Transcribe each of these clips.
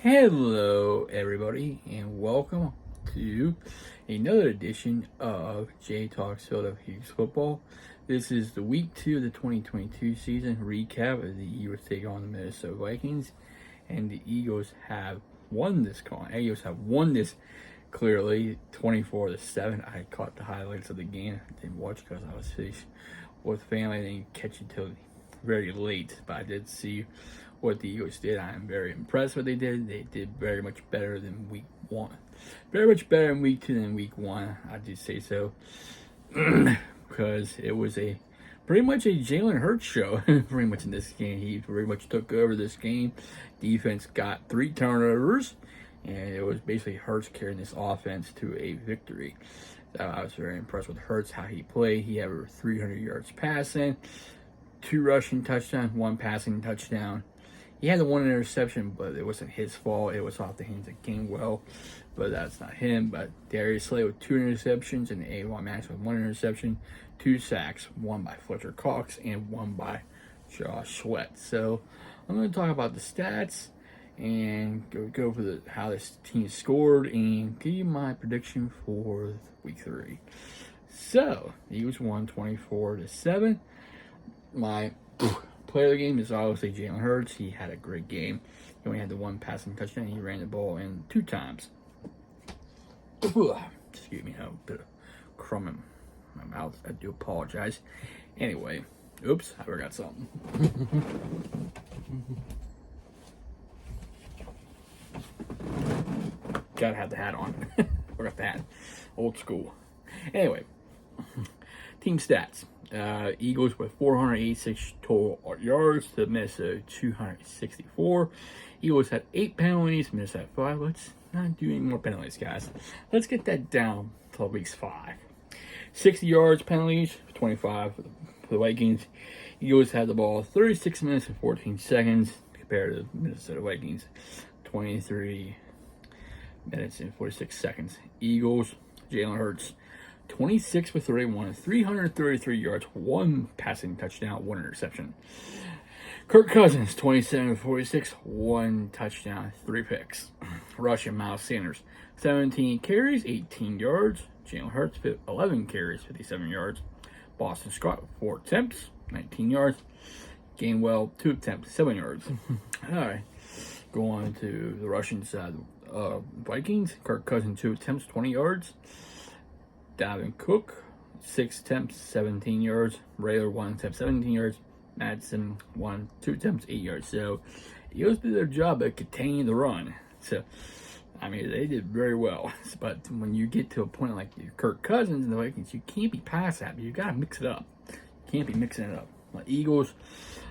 Hello, everybody, and welcome to another edition of J Talks Philadelphia Eagles Football. This is the week 2 of the 2022 season recap as the Eagles take on the Minnesota Vikings, and the Eagles have won this clearly 24-7. I caught the highlights of the game. I didn't watch because I was finished with family. I didn't catch it till very late, but I did see what the Eagles did. I am very impressed with what they did. They did very much better than week 1. Very much better in week 2 than week 1. I do say so. Because it was pretty much a Jalen Hurts show, pretty much in this game. He pretty much took over this game. Defense got 3 turnovers, and it was basically Hurts carrying this offense to a victory. So I was very impressed with Hurts, how he played. He had over 300 yards passing, 2 rushing touchdowns, 1 passing touchdown. He had the 1 interception, but it wasn't his fault. It was off the hands of Gainwell, but that's not him. But Darius Slay with 2 interceptions, and A.Y. Max with 1 interception, 2 sacks, 1 by Fletcher Cox, and 1 by Josh Sweat. So I'm going to talk about the stats and go over how this team scored and give you my prediction for week 3. So the Eagles won 24-7. My player of the game is obviously Jalen Hurts. He had a great game. He only had the 1 passing touchdown. He ran the ball in 2 times. Excuse me, a bit of crumb in my mouth. I do apologize. Anyway, oops, I forgot something. Gotta have the hat on. Forgot the hat. Old school. Anyway, team stats. Eagles with 486 total yards to Minnesota 264. Eagles had 8 penalties, Minnesota 5. Let's not do any more penalties, guys. Let's get that down till week 5. 60 yards penalties, 25 for the Vikings. Eagles had the ball 36 minutes and 14 seconds compared to the Minnesota Vikings 23 minutes and 46 seconds. Eagles, Jalen Hurts, 26 for 31, 333 yards, 1 passing touchdown, 1 interception. Kirk Cousins, 27 for 46, 1 touchdown, 3 picks. Rushing, Miles Sanders, 17 carries, 18 yards. Jalen Hurts, 11 carries, 57 yards. Boston Scott, 4 attempts, 19 yards. Gainwell, 2 attempts, 7 yards. All right, go on to the rushing side. Vikings, Kirk Cousins, 2 attempts, 20 yards. Dalvin Cook, 6 attempts, 17 yards. Raylor, 1 attempt, 17 yards. Madsen, 2 attempts, 8 yards. So, the Eagles did their job at containing the run. So, I mean, they did very well. But when you get to a point like Kirk Cousins and the Vikings, you can't be pass happy. You got to mix it up. You can't be mixing it up. Like Eagles,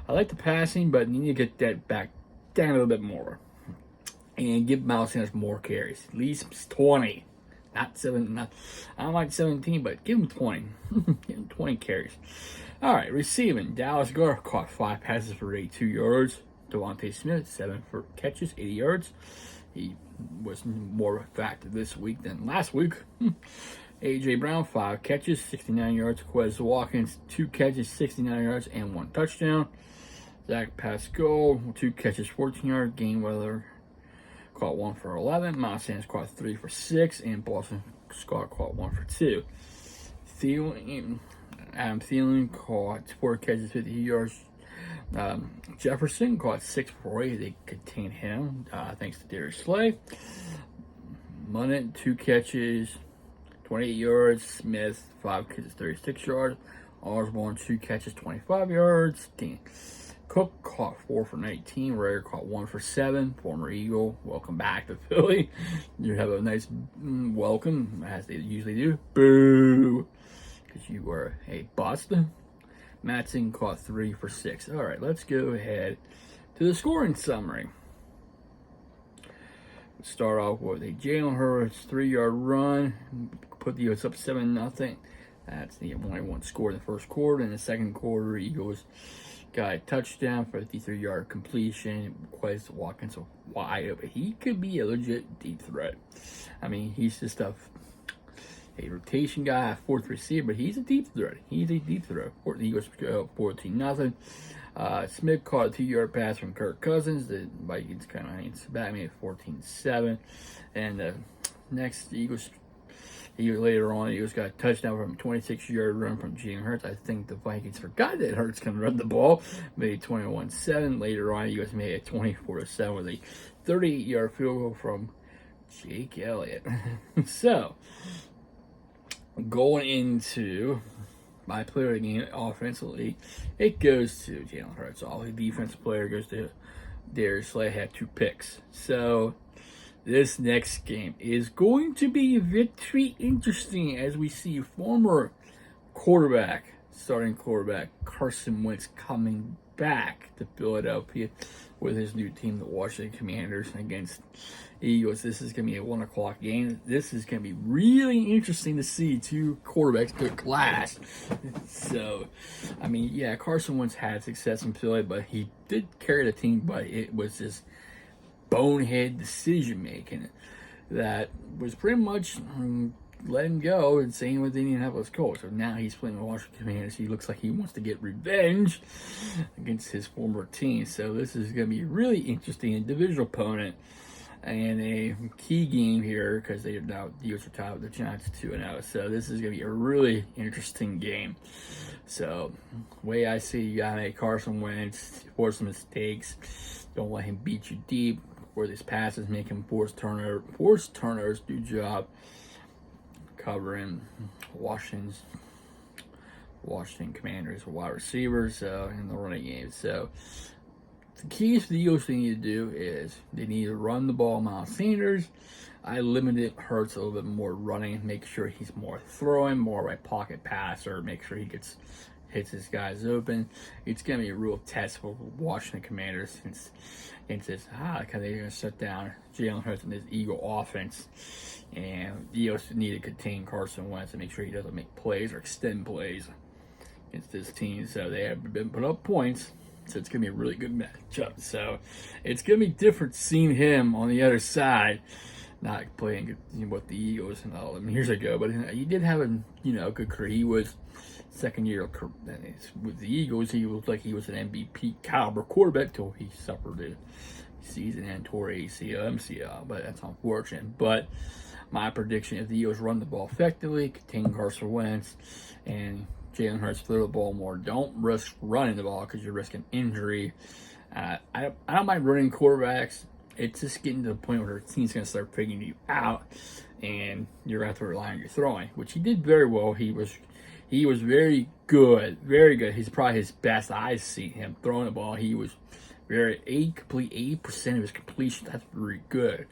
I like the passing, but you need to get that back down a little bit more. And give Miles Sanders more carries. At least 20. Not 7. I don't like 17, but give him 20. Give him 20 carries. All right, receiving. Dallas Goedert caught 5 passes for 82 yards. Devontae Smith, 7 for catches, 80 yards. He was more effective this week than last week. A.J. Brown, 5 catches, 69 yards. Quez Watkins, 2 catches, 69 yards, and 1 touchdown. Zach Pascal, 2 catches, 14 yards. Gainwell caught 1 for 11. Miles Sanders caught 3 for 6. And Boston Scott caught 1 for 2. Adam Thielen caught 4 catches, 50 yards. Jefferson caught 6 for 8. They contained him thanks to Darius Slay. Munnett, 2 catches, 28 yards. Smith, 5 catches, 36 yards. Osborne, 2 catches, 25 yards. Cook caught 4 for 19. Rager caught 1 for 7. Former Eagle, welcome back to Philly. You have a nice welcome, as they usually do. Boo! Because you were a bust. Madsen caught 3 for 6. All right, let's go ahead to the scoring summary. Let's start off with a Jalen Hurts 3-yard run. Put the Eagles up 7-0. That's the only 1 score in the first quarter. In the second quarter, Eagles got a touchdown for a 53-yard completion. Quez Watkins wide open. He could be a legit deep threat. I mean, he's just a rotation guy, a 4th receiver, but he's a deep threat. The Eagles 14-0. Smith caught a 2-yard pass from Kirk Cousins. The Vikings kind of Batman at 14-7. And next, Eagles later on, Eagles got a touchdown from a 26-yard run from Jalen Hurts. I think the Vikings forgot that Hurts can run the ball. Made 21-7. Later on, Eagles made it 24-7 with a 38-yard field goal from Jake Elliott. So, going into my player of the game offensively, it goes to Jalen Hurts. All the defensive player goes to Darius Slay, had 2 picks. So, this next game is going to be very interesting as we see former starting quarterback Carson Wentz coming back to Philadelphia with his new team, the Washington Commanders, against Eagles. This is going to be a 1 o'clock game. This is going to be really interesting to see 2 quarterbacks go clash. So, I mean, yeah, Carson Wentz had success in Philly, but he did carry the team, but it was just bonehead decision making that was pretty much let him go, and same with the Indianapolis Colts. So now he's playing the Washington Commanders. He looks like he wants to get revenge against his former team. So this is going to be really interesting. A divisional opponent and a key game here because they are now the Eagles are tied with the Giants 2-0. So this is going to be a really interesting game. So the way I see, you got to make Carson Wentz force some mistakes. Don't let him beat you deep. Where these passes, make him force turnovers, do job covering Washington Commanders wide receivers in the running game. So the keys for the Eagles they need to do is they need to run the ball. Miles Sanders, I limited Hurts a little bit more running, make sure he's more throwing, more of a pocket passer, make sure he hits his guys open. It's going to be a real test for Washington Commanders since because they're going to shut down Jalen Hurts and his Eagle offense. And the Eagles need to contain Carson Wentz and make sure he doesn't make plays or extend plays against this team. So they have been put up points. So it's going to be a really good matchup. So it's going to be different seeing him on the other side, not playing with the Eagles and all them years ago. But he did have a good career. He was second year with the Eagles. He looked like he was an MVP caliber quarterback till he suffered a season and tore ACL, MCL. But that's unfortunate. But my prediction: if the Eagles run the ball effectively, contain Carson Wentz, and Jalen Hurts throw the ball more, don't risk running the ball because you're risking injury. I don't mind running quarterbacks. It's just getting to the point where the team's going to start figuring you out, and you're going to have to rely on your throwing, which he did very well. He was very good, very good. He's probably his best I've seen him throwing the ball. He was complete 80% of his completion. That's very good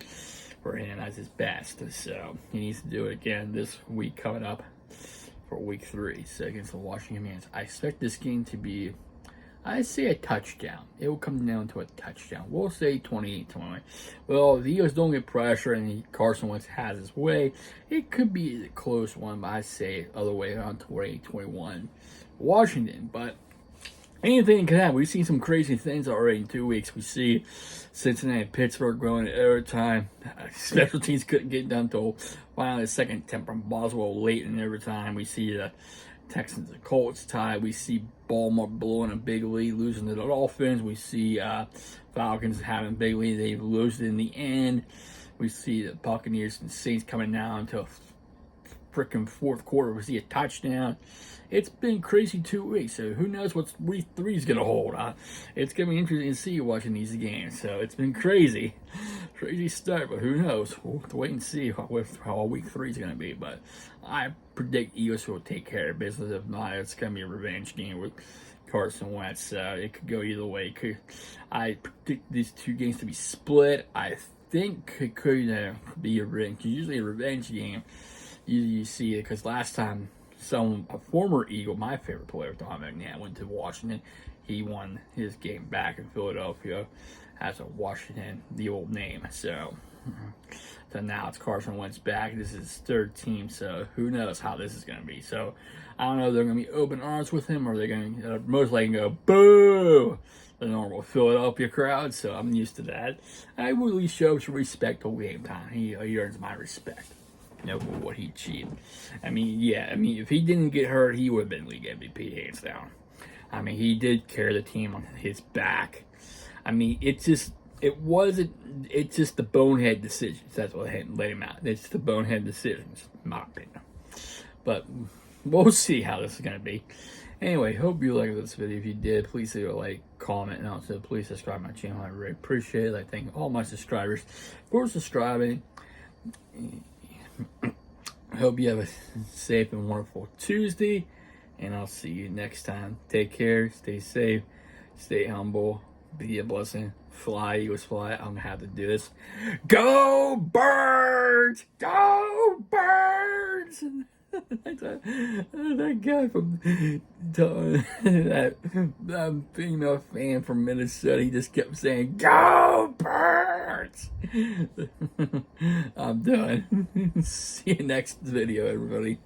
for him. That's his best. So he needs to do it again this week coming up for week 3. So against the Washington Commanders, I expect this game to be, I say, a touchdown. It will come down to a touchdown. We'll say 28-20. Well, if the Eagles don't get pressure and Carson Wentz has his way, it could be a close one, but I say other way around 28-21 Washington. But anything can happen. We've seen some crazy things already in 2 weeks. We see Cincinnati and Pittsburgh going at overtime. Special teams couldn't get done until finally the second attempt from Boswell late in overtime. We see the Texans and Colts tie. We see Baltimore blowing a big lead, losing to the Dolphins. We see Falcons having a big lead. They lose it in the end. We see the Buccaneers and Saints coming down to a freaking fourth quarter. We see a touchdown. It's been crazy 2 weeks, so who knows what week 3 is going to hold. It's going to be interesting to see watching these games. So it's been crazy start, but who knows? We'll have to wait and see how week 3 is going to be. But I predict Eagles will take care of business. If not, it's going to be a revenge game with Carson Wentz. It could go either way. I predict these 2 games to be split. I think it could be a revenge. Usually a revenge game, you see it because last time a former Eagle, my favorite player, Don McNabb, went to Washington. He won his game back in Philadelphia as a Washington, the old name. So now it's Carson Wentz back. This is his 3rd team, so who knows how this is going to be. So I don't know if they're going to be open arms with him, or they're going to most likely go boo, the normal Philadelphia crowd. So I'm used to that. I will at least show some respect till game time. He earns my respect. For what he achieved. If he didn't get hurt, he would have been league MVP hands down. I mean, he did carry the team on his back. I mean, it's just the bonehead decisions. That's what let him out. It's the bonehead decisions, in my opinion. But we'll see how this is going to be. Anyway, hope you liked this video. If you did, please leave a like, comment, and also please subscribe to my channel. I really appreciate it. I thank all my subscribers for subscribing. I hope you have a safe and wonderful Tuesday, and I'll see you next time. Take care, stay safe, stay humble, be a blessing. Fly, Eagles fly. I'm going to have to do this. Go Birds! Go Birds! That guy from that female fan from Minnesota, he just kept saying, "Go Birds!" I'm done. See you next video, everybody.